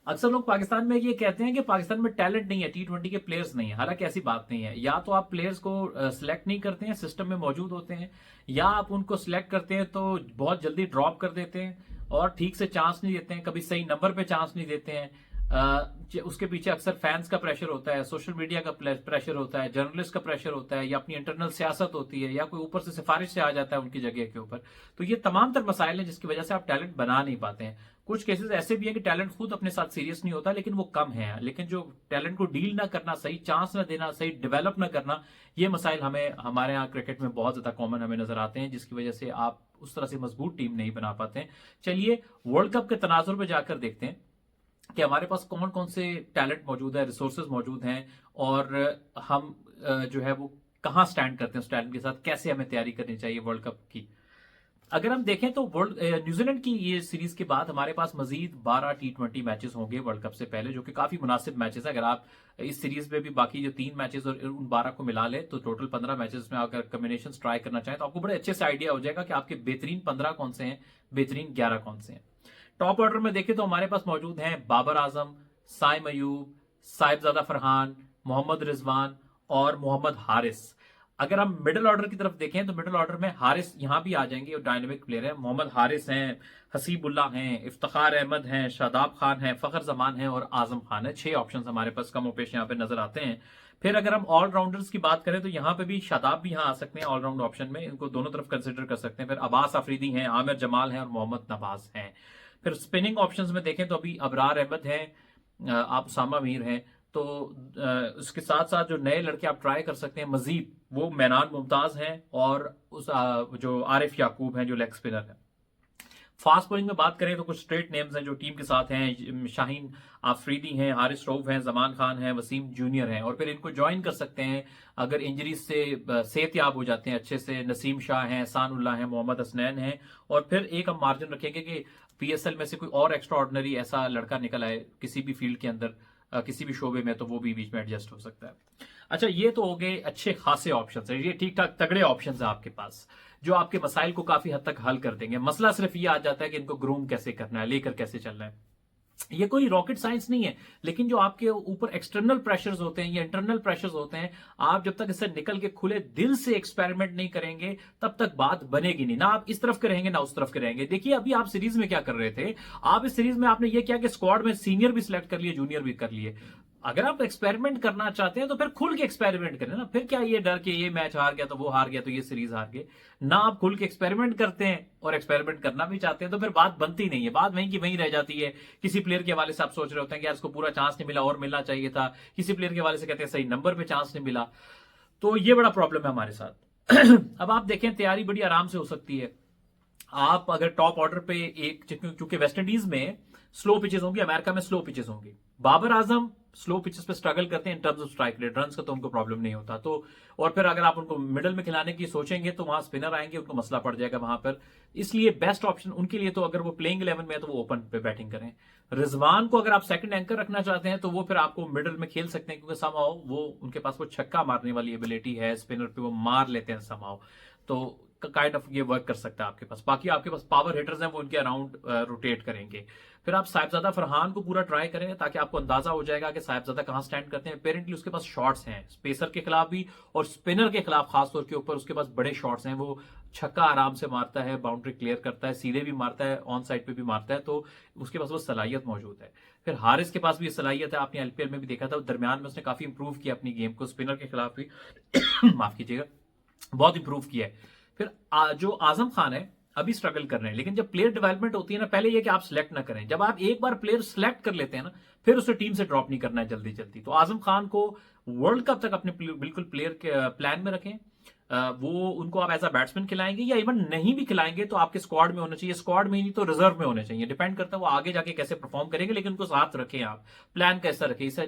अक्सर लोग पाकिस्तान में ये कहते हैं कि पाकिस्तान में टैलेंट नहीं है, T20 के प्लेयर्स नहीं है। हालांकि ऐसी बात नहीं है। या तो आप प्लेयर्स को सिलेक्ट नहीं करते हैं, सिस्टम में मौजूद होते हैं, या आप उनको सिलेक्ट करते हैं तो बहुत जल्दी ड्रॉप कर देते हैं और ठीक से चांस नहीं देते हैं, कभी सही नंबर पे चांस नहीं देते हैं। उसके पीछे अक्सर फैंस का प्रेशर होता है, सोशल मीडिया का प्रेशर होता है, जर्नलिस्ट का प्रेशर होता है, या अपनी इंटरनल सियासत होती है, या कोई ऊपर से सिफारिश से आ जाता है उनकी जगह के ऊपर। तो ये तमाम तर मसाइल हैं जिसकी वजह से आप टैलेंट बना नहीं पाते हैं। कुछ केसेस ऐसे भी हैं कि टैलेंट खुद अपने साथ सीरियस नहीं होता, लेकिन वो कम है। लेकिन जो टैलेंट को डील ना करना, सही चांस ना देना, सही डेवलप ना करना, ये मसाइल हमें हमारे यहाँ क्रिकेट में बहुत ज्यादा कॉमन हमें नजर आते हैं, जिसकी वजह से आप उस तरह से मजबूत टीम नहीं बना पाते हैं। चलिए वर्ल्ड कप के तनाजुर में जाकर देखते हैं कि हमारे पास कौन कौन से टैलेंट मौजूद है, रिसोर्सेज मौजूद हैं, और हम जो है वो कहां स्टैंड करते हैं उस टैलेंट के साथ, कैसे हमें तैयारी करनी चाहिए वर्ल्ड कप की। अगर हम देखें तो वर्ल्ड न्यूजीलैंड की ये सीरीज के बाद हमारे पास मजीद 12 T20 मैचेस होंगे वर्ल्ड कप से पहले, जो कि काफी मुनासिब मैचेस है। अगर आप इस सीरीज में भी बाकी जो 3 मैचेस और उन 12 को मिला ले तो टोटल 15 मैचेस में अगर कॉम्बिनेशन ट्राई करना चाहें तो आपको बड़े अच्छे से आइडिया हो जाएगा कि आपके बेहतरीन 15 कौन से हैं, बेहतरीन 11 कौन से हैं। टॉप ऑर्डर में देखें तो हमारे पास मौजूद हैं बाबर आजम, साइम अयूब, साहिबजादा फरहान, मोहम्मद रिजवान और मोहम्मद हारिस। अगर हम मिडिल ऑर्डर की तरफ देखें तो मिडिल ऑर्डर में हारिस यहां भी आ जाएंगे और डायनेमिक प्लेयर है। मोहम्मद हारिस हैं, हसीबुल्लाह हैं, इफ्तिखार अहमद हैं, शादाब खान हैं, फखर जमान हैं और आजम खान है। 6 ऑप्शन हमारे पास कम पेश यहाँ पे नजर आते हैं। फिर अगर हम ऑलराउंडर्स की बात करें तो यहाँ पे भी शादाब भी यहाँ आ सकते हैं ऑलराउंड ऑप्शन में, इनको दोनों तरफ कंसिडर कर सकते हैं। फिर अब्बास अफरीदी हैं, आमिर जमाल हैं और मोहम्मद नवाज हैं। फिर स्पिनिंग ऑप्शंस में देखें तो अभी अबरार अहमद हैं, आप उसामा मीर हैं। तो उसके साथ साथ जो नए लड़के आप ट्राई कर सकते हैं मजीद, वो मैनान मुमताज हैं और उस जो आरिफ याकूब हैं जो लेग स्पिनर है। फास्ट बॉलिंग में बात करें तो कुछ स्ट्रेट नेम्स हैं जो टीम के साथ हैं। शाहीन आफरीदी हैं, हारिस रऊफ हैं, जमान खान हैं, वसीम जूनियर हैं। और फिर इनको ज्वाइन कर सकते हैं अगर इंजरीज से सेहतयाब हो जाते हैं अच्छे से, नसीम शाह हैं, सानुल्लाह हैं, मोहम्मद हसनैन हैं। और फिर एक हम मार्जिन रखेंगे कि पीएसएल में से कोई और एक्स्ट्रा ऑर्डिनरी ऐसा लड़का निकल आए किसी भी फील्ड के अंदर, किसी भी शोबे में, तो वो भी बीच में एडजस्ट हो सकता है। अच्छा, ये तो हो गए अच्छे खासे ऑप्शन है, ये ठीक ठाक तगड़े ऑप्शन है आपके पास जो आपके मसाइल को काफी हद तक हल कर देंगे। मसला सिर्फ ये आ जाता है कि इनको ग्रूम कैसे करना है, लेकर कैसे चलना है। ये कोई रॉकेट साइंस नहीं है, लेकिन जो आपके ऊपर एक्सटर्नल प्रेशर्स होते हैं या इंटरनल प्रेशर्स होते हैं, आप जब तक इससे निकल के खुले दिल से एक्सपेरिमेंट नहीं करेंगे तब तक बात बनेगी नहीं। ना आप इस तरफ के रहेंगे ना उस तरफ के रहेंगे। देखिए अभी आप सीरीज में क्या कर रहे थे, आप इस सीरीज में आपने ये किया कि स्क्वाड में सीनियर भी सिलेक्ट कर लिए, जूनियर भी कर लिए। अगर आप एक्सपेरिमेंट करना चाहते हैं तो फिर खुल के एक्सपेरिमेंट करें ना। फिर क्या ये डर के ये मैच हार गया तो वो हार गया तो ये सीरीज हार गए ना। आप खुल के एक्सपेरिमेंट करते हैं और एक्सपेरिमेंट करना भी चाहते हैं तो फिर बात बनती नहीं है, बात वहीं की वहीं रह जाती है। किसी प्लेयर के हवाले से आप सोच रहे होते हैं कि यार इसको पूरा चांस नहीं मिला और मिलना चाहिए था, किसी प्लेयर के हवाले से कहते हैं सही नंबर पे चांस नहीं मिला। तो ये बड़ा प्रॉब्लम है हमारे साथ। अब आप देखें तैयारी बड़ी आराम से हो सकती है। आप अगर टॉप ऑर्डर पे एक, क्योंकि वेस्ट इंडीज में स्लो पिचेस होंगी, अमेरिका में स्लो पिचेस होंगी। बाबर आजम स्लो पिचेस पे स्ट्रगल करते हैं in terms of strike rate, run का तो उनको प्रॉब्लम नहीं होता। तो और फिर अगर आप उनको मिडल में खिलाने की सोचेंगे तो वहां स्पिनर आएंगे, उनको मसला पड़ जाएगा वहां पर। इसलिए बेस्ट ऑप्शन उनके लिए तो अगर वो प्लेइंग 11 में है तो वो ओपन पे बैटिंग करें। रिजवान को अगर आप सेकंड एंकर रखना चाहते हैं तो वो फिर आपको मिडल में खेल सकते हैं, क्योंकि समाओ वो उनके पास वो छक्का मारने वाली एबिलिटी है, स्पिनर पे वो मार लेते हैं समाओ। तो काइंड ऑफ ये वर्क कर सकता है आपके पास। बाकी आपके पास पावर हिटर्स हैं, वो उनके अराउंड रोटेट करेंगे। फिर आप साहिबजादा फरहान को पूरा ट्राई करें ताकि आपको अंदाजा हो जाएगा कि साहिबजादा कहां स्टैंड करते हैं। अपेरेंटली उसके पास शॉट्स हैं स्पेसर के खिलाफ भी और स्पिनर के खिलाफ खासतौर के ऊपर उसके पास बड़े शॉट्स हैं। वो छक्का आराम से मारता है, बाउंड्री क्लियर करता है, सीधे भी मारता है, ऑन साइड पे भी मारता है। तो उसके पास वो सलाहियत मौजूद है। फिर हारिस के पास भी सलाहियत है, आपने एलपीएल में भी देखा था, दरमियान में उसने काफी इंप्रूव किया अपनी गेम को, स्पिनर के खिलाफ भी माफ कीजिएगा बहुत इंप्रूव किया है। फिर जो आजम खान है अभी स्ट्रगल कर रहे हैं, लेकिन जब प्लेयर डेवलपमेंट होती है ना, पहले ये कि आप सिलेक्ट ना करें। जब आप एक बार प्लेयर सिलेक्ट कर लेते हैं ना, फिर उसे टीम से ड्रॉप नहीं करना है जल्दी जल्दी। तो आजम खान को वर्ल्ड कप तक अपने बिल्कुल प्लेयर के प्लान में रखें। वो उनको आप एज अ बैट्समैन खिलाएंगे या इवन नहीं भी खिलाएंगे तो आपके स्क्वाड में होना चाहिए, स्क्वाड में ही नहीं तो रिजर्व में होने चाहिए, डिपेंड करता है वो आगे जाके कैसे परफॉर्म करेंगे, लेकिन उनको साथ रखें। आप प्लान कैसा रखें, इसे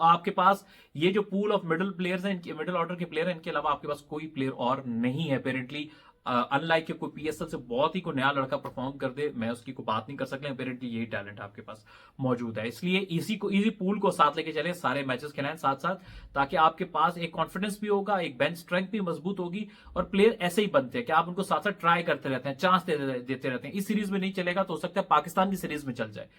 आपके पास ये जो पूल ऑफ मिडिल प्लेयर्स हैं, मिडिल ऑर्डर के प्लेयर हैं, इनके अलावा आपके पास कोई प्लेयर और नहीं है अपेरेंटली। अनलाइक के कोई पीएसएल से बहुत ही कोई नया लड़का परफॉर्म कर दे, मैं उसकी कोई बात नहीं कर सकता। अपेरेंटली यही टैलेंट आपके पास मौजूद है। इसलिए इजी पूल को साथ लेके चले, सारे मैचेस खिलाएं साथ साथ, ताकि आपके पास एक कॉन्फिडेंस भी होगा, एक बेंच स्ट्रेंथ भी मजबूत होगी। और प्लेयर ऐसे ही बनते हैं कि आप उनको साथ साथ ट्राई करते रहते हैं, चांस देते रहते हैं। इस सीरीज में नहीं चलेगा तो हो सकता है पाकिस्तान की सीरीज में चल जाए।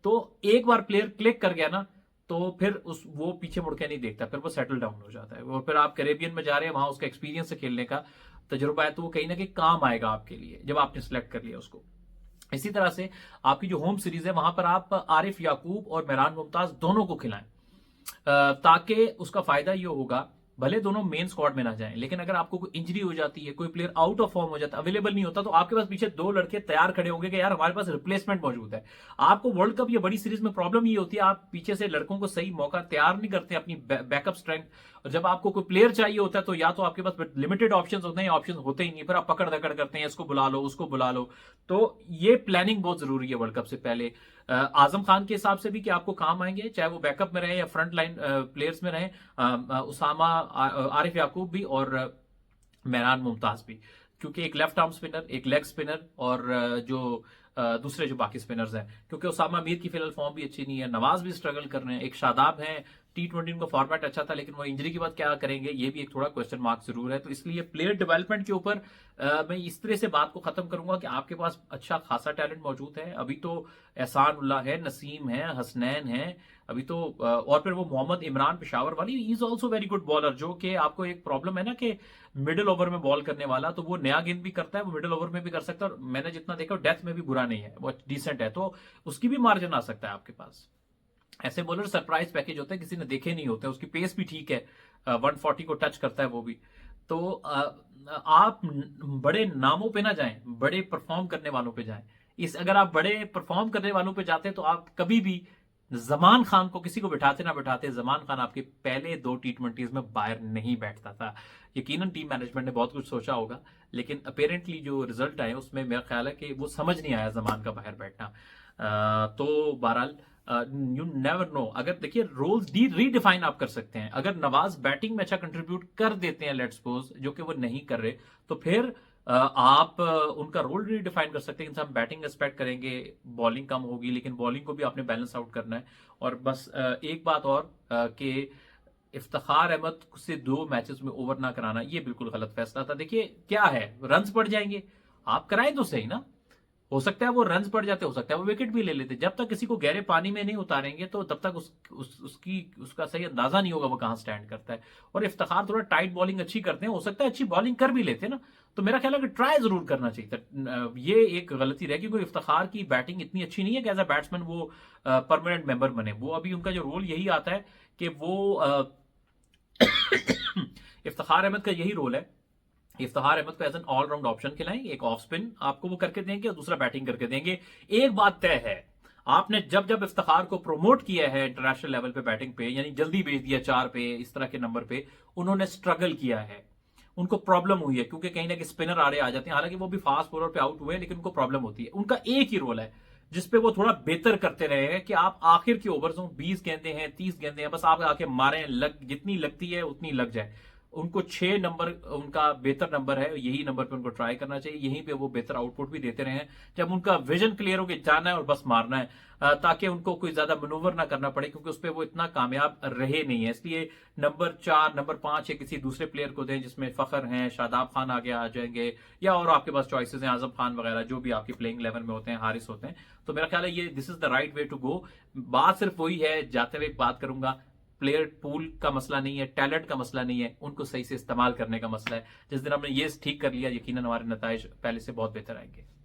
तो एक बार प्लेयर क्लिक कर गया ना, तो फिर उस वो पीछे मुड़ के नहीं देखता, फिर वो सेटल डाउन हो जाता है। और फिर आप कैरेबियन में जा रहे हैं, वहां उसका एक्सपीरियंस है, खेलने का तजुर्बा है, तो वो कहीं ना कहीं काम आएगा आपके लिए जब आपने सिलेक्ट कर लिया उसको। इसी तरह से आपकी जो होम सीरीज है वहां पर आप आरिफ याकूब और मेहरान मुमताज दोनों को खिलाएं, ताकि उसका फायदा ये होगा, भले दोनों मेन स्क्वाड में ना जाएं, लेकिन अगर आपको कोई इंजरी हो जाती है, कोई प्लेयर आउट ऑफ फॉर्म हो जाता है, अवेलेबल नहीं होता, तो आपके पास पीछे दो लड़के तैयार खड़े होंगे कि यार हमारे पास रिप्लेसमेंट मौजूद है। आपको वर्ल्ड कप या बड़ी सीरीज में प्रॉब्लम ये होती है, आप पीछे से लड़कों को सही मौका तैयार नहीं करते अपनी बैकअप स्ट्रेंथ। और जब आपको कोई प्लेयर चाहिए होता है तो या तो आपके पास लिमिटेड ऑप्शंस होते हैं या ऑप्शंस होते ही नहीं, फिर आप पकड़ दकड़ करते हैं, इसको बुला लो उसको बुला लो। तो ये प्लानिंग बहुत जरूरी है वर्ल्ड कप से पहले। आजम खान के हिसाब से भी कि आपको काम आएंगे, चाहे वो बैकअप में रहे या फ्रंट लाइन प्लेयर्स में रहे, उसामा, आरिफ याकूब भी और मेहरान मुमताज भी, क्योंकि एक लेफ्ट आर्म स्पिनर, एक लेग स्पिनर और जो दूसरे जो बाकी स्पिनर्स हैं, क्योंकि उसामा मीर की फिलहाल फॉर्म भी अच्छी नहीं है, नवाज भी स्ट्रगल कर रहे हैं, एक शादाब है, T20 उनका फॉर्मेट अच्छा था लेकिन वो इंजरी के बाद क्या करेंगे ये भी एक थोड़ा क्वेश्चन मार्क जरूर है। तो इसलिए प्लेयर डेवलपमेंट के ऊपर मैं इस तरह से बात को खत्म करूंगा कि आपके पास अच्छा खासा टैलेंट मौजूद है। अभी तो एहसान उल्लाह है, नसीम है, हसनैन है, अभी तो और फिर वो मोहम्मद इमरान पेशावर वाली, is also very good bowler, जो कि आपको एक प्रॉब्लम है ना कि मिडिल ओवर में बॉल करने वाला, तो वो नया गेंद भी करता है, वो मिडिल ओवर में भी कर सकता है, और मैंने जितना देखा डेथ में भी बुरा नहीं है, वो डिसेंट है, तो उसकी भी मार्जिन आ सकता है आपके पास। ऐसे बॉलर सरप्राइज पैकेज होते हैं, किसी ने देखे नहीं होते, उसकी पेस भी ठीक है, 140 को टच करता है वो भी। तो आप बड़े नामों पे ना जाएं, बड़े परफॉर्म करने वालों पे जाएं। इस अगर आप बड़े परफॉर्म करने वालों पे जाते तो आप कभी भी जमान खान को किसी को बिठाते ना बिठाते, जमान खान आपके पहले 2 T20s में बाहर नहीं बैठता था। यकीनन टीम मैनेजमेंट ने बहुत कुछ सोचा होगा, लेकिन अपेरेंटली जो रिजल्ट आए उसमें मेरा ख्याल है कि वो समझ नहीं आया जमान का बाहर बैठना। तो बहरहाल यू नेवर नो, अगर देखिए रोल्स रीडिफाइन आप कर सकते हैं। अगर नवाज बैटिंग में अच्छा कंट्रीब्यूट कर देते हैं, लेट्स सपोज, जो कि वो नहीं कर रहे, तो फिर आप उनका रोल रीडिफाइन कर सकते हैं कि हम बैटिंग एक्सपेक्ट करेंगे, बॉलिंग कम होगी, लेकिन बॉलिंग को भी आपने बैलेंस आउट करना है। और बस एक बात और कि इफ्तिखार अहमद से 2 मैचेस में ओवर ना कराना, ये बिल्कुल गलत फैसला था। देखिए क्या है, रन्स पड़ जाएंगे, आप कराएं तो सही ना, हो सकता है वो रन्स पड़ जाते, हो सकता है वो विकेट भी ले लेते। जब तक किसी को गहरे पानी में नहीं उतारेंगे तो तब तक उसका सही अंदाजा नहीं होगा वो कहां स्टैंड करता है। और इफ्तिखार थोड़ा टाइट बॉलिंग अच्छी करते हैं, हो सकता है अच्छी बॉलिंग कर भी लेते ना, तो मेरा ख्याल है कि ट्राई जरूर करना चाहिए था। ये एक गलती रह, क्योंकि इफ्तिखार की बैटिंग इतनी अच्छी नहीं है कि एज अ बैट्समैन वो परमानेंट मेंबर बने। वो अभी उनका जो रोल यही आता है कि वो इफ्तिखार अहमद का यही रोल है, इफ्तिखार अहमद को एज एन ऑलराउंड ऑप्शन खिलाएं, एक ऑफ स्पिन आपको वो करके देंगे और दूसरा बैटिंग करके देंगे। एक बात तय है, आपने जब जब इफ्तिखार को प्रमोट किया है इंटरनेशनल लेवल पे बैटिंग पे, यानी जल्दी भेज दिया 4 पे, इस तरह के नंबर पे, उन्होंने स्ट्रगल किया है, उनको प्रॉब्लम हुई है, क्योंकि कहीं ना कहीं स्पिनर आड़े आ जाते हैं। हालांकि वो भी फास्ट बॉलर पे आउट हुए, लेकिन उनको प्रॉब्लम होती है। उनका एक ही रोल है जिसपे वो थोड़ा बेहतर करते रहे हैं कि आप आखिर के ओवर्स हो, 20 गेंदे हैं, 30 गेंदे हैं, बस आप आके मारें, जितनी लगती है उतनी लग जाए। उनको 6 नंबर उनका बेहतर नंबर है, यही नंबर पे उनको ट्राई करना चाहिए, यहीं पे वो बेहतर आउटपुट भी देते रहे हैं। जब उनका विजन क्लियर हो कि जाना है और बस मारना है, ताकि उनको कोई ज्यादा मनूवर ना करना पड़े, क्योंकि उस पर वो इतना कामयाब रहे नहीं है। इसलिए नंबर 4, नंबर 5 या किसी दूसरे प्लेयर को दें, जिसमें फखर हैं, शादाब खान आगे आ जाएंगे, या और आपके पास चॉइसेस हैं, आजम खान वगैरह, जो भी आपकी प्लेइंग 11 में होते हैं, हारिस होते हैं। तो मेरा ख्याल है ये this is the right way to go. बात सिर्फ वही है, जाते हुए एक बात करूंगा, प्लेयर पूल का मसला नहीं है, टैलेंट का मसला नहीं है, उनको सही से इस्तेमाल करने का मसला है। जिस दिन हमने ये ठीक कर लिया, यकीनन हमारे नताइज पहले से बहुत बेहतर आएंगे।